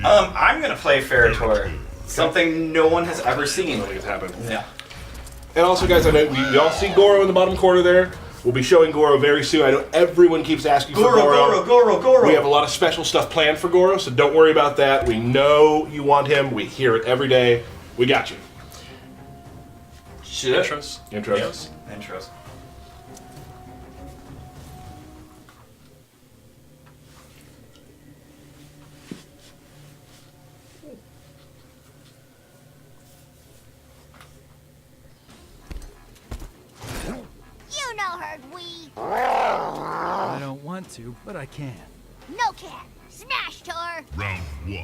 I'm gonna play Ferritor. Something no one has ever seen. I don't think it's happened. Yeah. And also, guys, I know we all see Goro in the bottom corner there. We'll be showing Goro very soon. I know everyone keeps asking for Goro. Goro. We have a lot of special stuff planned for Goro, so don't worry about that. We know you want him. We hear it every day. We got you. Shit. Intros. Intros. Intros. You know her, we. I don't want to, but I can. No can. Smash Tor. Round 1.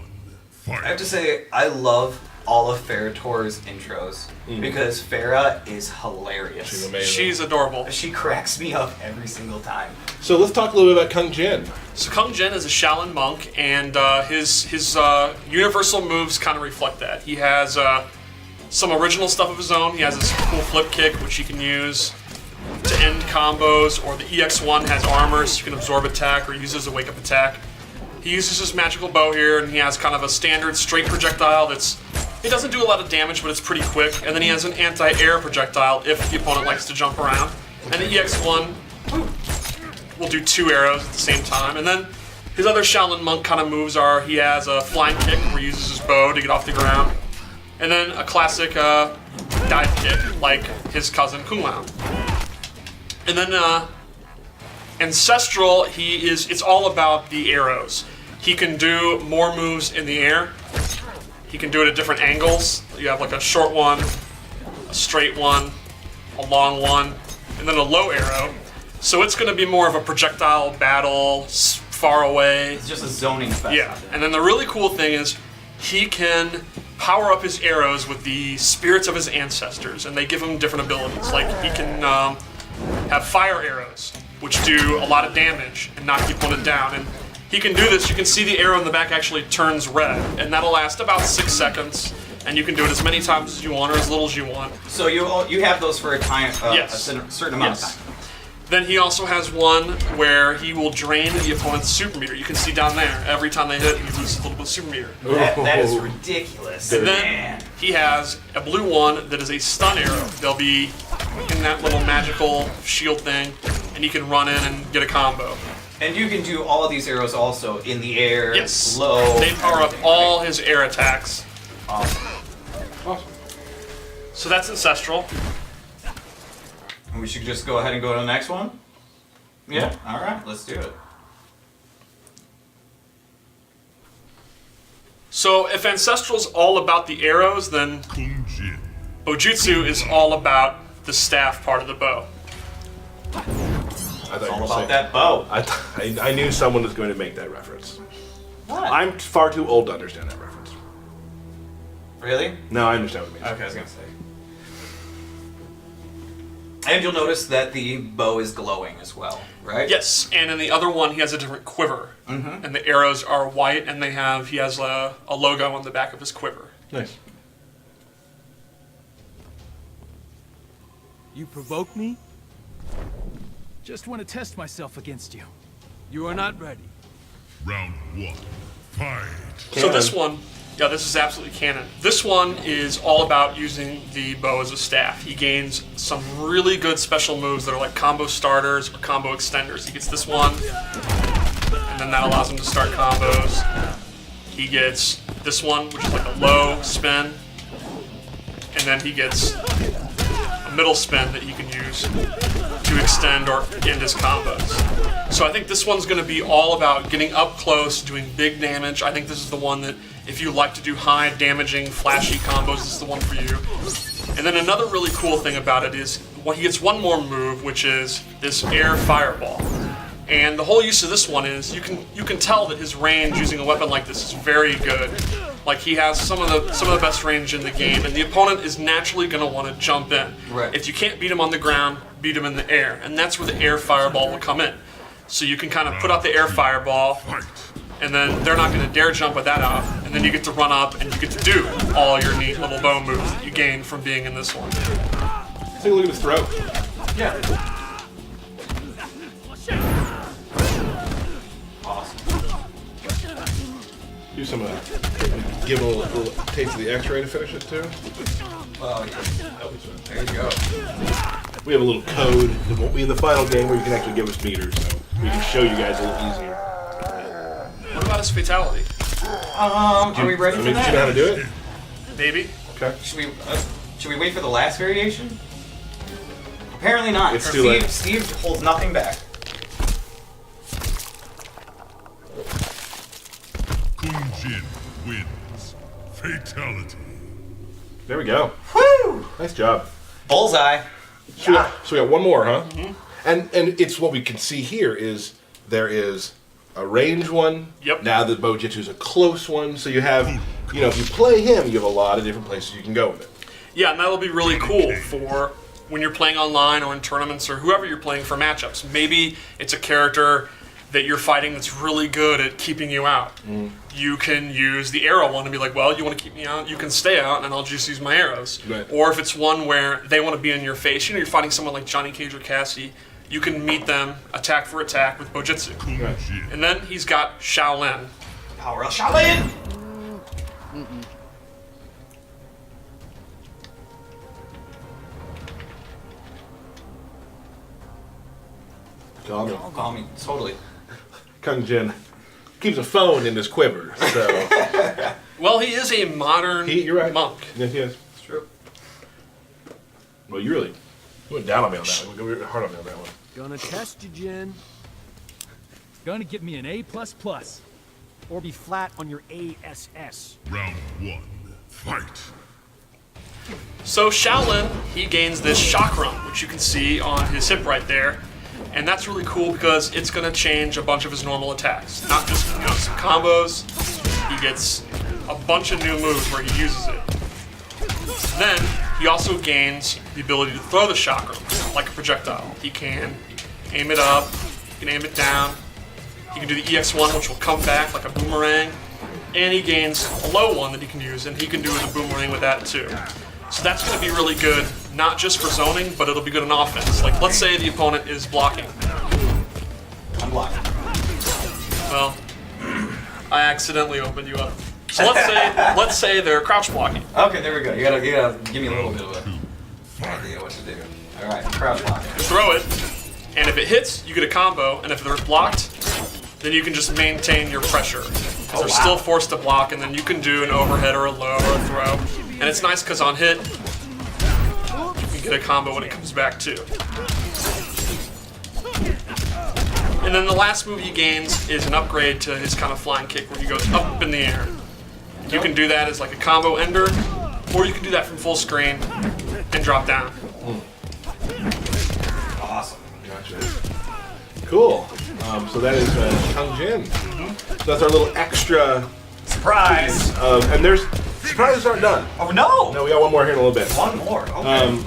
Fight. I have to say, I love all of Ferritor's intros because Farah is hilarious. She's amazing. She's adorable. She cracks me up every single time. So let's talk a little bit about Kung Jin. So Kung Jin is a Shaolin monk, and his universal moves kind of reflect that. He has some original stuff of his own. He has this cool flip kick, which he can use to end combos, or the EX1 has armor, so you can absorb attack or use it as a wake-up attack. He uses his magical bow here, and he has kind of a standard straight projectile it doesn't do a lot of damage, but it's pretty quick. And then he has an anti-air projectile if the opponent likes to jump around. And the EX1 will do 2 arrows at the same time. And then his other Shaolin monk kind of moves are, he has a flying kick where he uses his bow to get off the ground. And then a classic dive kick like his cousin Kung Lao. And then Ancestral, it's all about the arrows. He can do more moves in the air. He can do it at different angles. You have like a short one, a straight one, a long one, and then a low arrow. So it's going to be more of a projectile battle, far away. It's just a zoning fest. Yeah, and then the really cool thing is he can power up his arrows with the spirits of his ancestors, and they give him different abilities. Like he can have fire arrows, which do a lot of damage and knock the opponent down. And he can do this. You can see the arrow in the back actually turns red, and that'll last about 6 seconds. And you can do it as many times as you want or as little as you want. So you have those for a time, Yes. a certain amount of time. Then he also has one where he will drain the opponent's super meter. You can see down there, every time they hit, he loses a little bit of super meter. That is ridiculous. And then Man. he has a blue one that is a stun arrow. They'll be in that little magical shield thing, and you can run in and get a combo. And you can do all of these arrows also in the air, Yes. low. They power up everything, all right? his air attacks. Awesome. So that's Ancestral. And we should just go ahead and go to the next one? Yeah? Alright, let's do it. So if Ancestral's all about the arrows, then Kung Jin. Ojutsu is all about the staff part of the bow. I thought It's you all were about saying- that bow. I knew someone was going to make that reference. What? I'm far too old to understand that reference. Really? No, I understand what it means. Okay, I was gonna say. And you'll notice that the bow is glowing as well, right? Yes, and in the other one he has a different quiver. And the arrows are white, and he has a logo on the back of his quiver. Nice. You provoke me? Just want to test myself against you. You are not ready. Round 1. Fight. So this one, yeah, this is absolutely canon. This one is all about using the bow as a staff. He gains some really good special moves that are like combo starters or combo extenders. He gets this one, and then that allows him to start combos. He gets this one, which is like a low spin, and then he gets a middle spin that he can use to extend or end his combos. So I think this one's going to be all about getting up close, doing big damage. I think this is the one that, if you like to do high damaging, flashy combos, this is the one for you. And then another really cool thing about it is, he gets one more move, which is this air fireball. And the whole use of this one is you can tell that his range using a weapon like this is very good. Like he has some of the best range in the game, and the opponent is naturally going to want to jump in. Right. If you can't beat him on the ground, beat him in the air, and that's where the air fireball will come in. So you can kind of put out the air fireball, and then they're not going to dare jump with that off, and then you get to run up and you get to do all your neat little bow moves that you gain from being in this one. Take a look at his throat. Yeah. Awesome. Do some, give a little taste of the X-ray to finish it too. Well, yeah. There you go. We have a little code that won't be in the final game where you can actually give us meters, so we can show you guys a little easier. What about his fatality? Are we ready I for mean, do you know how to that? do it? Maybe. Okay. Should we wait for the last variation? Apparently not. It's too late. Steve holds nothing back. Kung Jin wins. Fatality. There we go. Woo! Nice job. Bullseye. So we got one more, huh? Mm-hmm. And it's what we can see here is there is a range one. Yep. Now the Bojitsu is a close one, so you have, you know, if you play him, you have a lot of different places you can go with it. Yeah, and that'll be really cool for when you're playing online or in tournaments or whoever you're playing for matchups. Maybe it's a character that you're fighting that's really good at keeping you out. You can use the arrow one and be like, well, you want to keep me out? You can stay out, and I'll just use my arrows. Right. Or if it's one where they want to be in your face, you know, you're fighting someone like Johnny Cage or Cassie, you can meet them attack for attack with Bojitsu. Right. And then he's got Shaolin. Power up, Shaolin! Call me, totally. Kung Jin keeps a phone in his quiver, so Well, he is a modern you're right. monk. Yes, he is. It's true. Well, you went down on me on that one. You went hard on me on that one. Gonna test you, Jin. Gonna give me an A++. Or be flat on your ASS. Round 1. Fight. So Shaolin, he gains this chakram, which you can see on his hip right there. And that's really cool because it's going to change a bunch of his normal attacks. Not just some combos, he gets a bunch of new moves where he uses it. Then, he also gains the ability to throw the chakram like a projectile. He can aim it up, he can aim it down, he can do the EX1, which will come back like a boomerang, and he gains a low one that he can use, and he can do the boomerang with that too. So that's going to be really good, not just for zoning, but it'll be good in offense. Like, let's say the opponent is blocking. I'm blocking. Well, I accidentally opened you up. So let's say they're crouch blocking. Okay, there we go. You gotta give me a little bit of an idea what to do. All right, crouch blocking. Throw it, and if it hits, you get a combo, and if they're blocked, then you can just maintain your pressure. Because they're still forced to block, and then you can do an overhead or a low or a throw. And it's nice because on hit, you can get a combo when it comes back too. And then the last move he gains is an upgrade to his kind of flying kick where he goes up in the air. You can do that as like a combo ender, or you can do that from full screen and drop down. Awesome. Gotcha. Cool. So that is Kung Jin. So that's our little extra. Surprise! And there's surprises aren't done. Oh no! No, we got one more here in a little bit. One more. Okay.